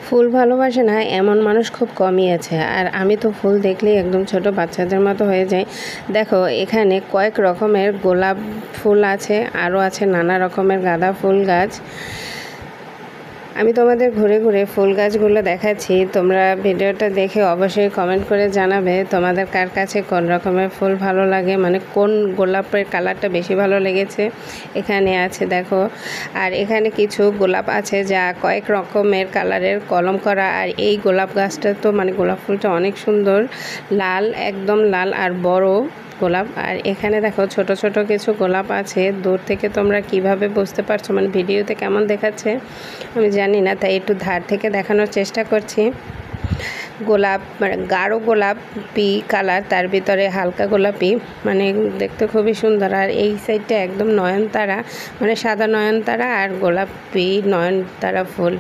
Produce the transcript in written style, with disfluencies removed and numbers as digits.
ফুল ভালোবাসে না এমন মানুষ খুব কমই আছে। আর আমি তো ফুল দেখলেই একদম ছোট বাচ্চাদের মতো হয়ে যাই। দেখো এখানে কয়েক রকমের গোলাপ ফুল আছে, আরও আছে নানা রকমের গাঁদা ফুল গাছ। আমি তোমাদের ঘুরে ঘুরে ফুল গাছগুলো দেখাচ্ছি। তোমরা ভিডিওটা দেখে অবশ্যই কমেন্ট করে জানাবে তোমাদের কার কাছে কোন রকমের ফুল ভালো লাগে, মানে কোন গোলাপের কালারটা বেশি ভালো লেগেছে। এখানে আছে দেখো, আর এখানে কিছু গোলাপ আছে যা কয়েক রকমের কালারের কলম করা। আর এই গোলাপ গাছটা তো মানে গোলাপ ফুলটা অনেক সুন্দর, লাল, একদম লাল আর বড় গোলাপ। আর এখানে দেখো ছোট ছোট কিছু গোলাপ আছে। দূর থেকে তোমরা কিভাবে বুঝতে পারছো, মানে ভিডিওতে কেমন দেখাচ্ছে আমি জানি না, তাই একটু ধার থেকে দেখানোর চেষ্টা করছি। গোলাপ মানে গাঢ় গোলাপি কালার, তার ভিতরে হালকা গোলাপি, মানে দেখতে খুবই সুন্দর। আর এই সাইডটা একদম নয়নতারা, মানে সাদা নয়নতারা আর গোলাপি নয়নতারা ফুল।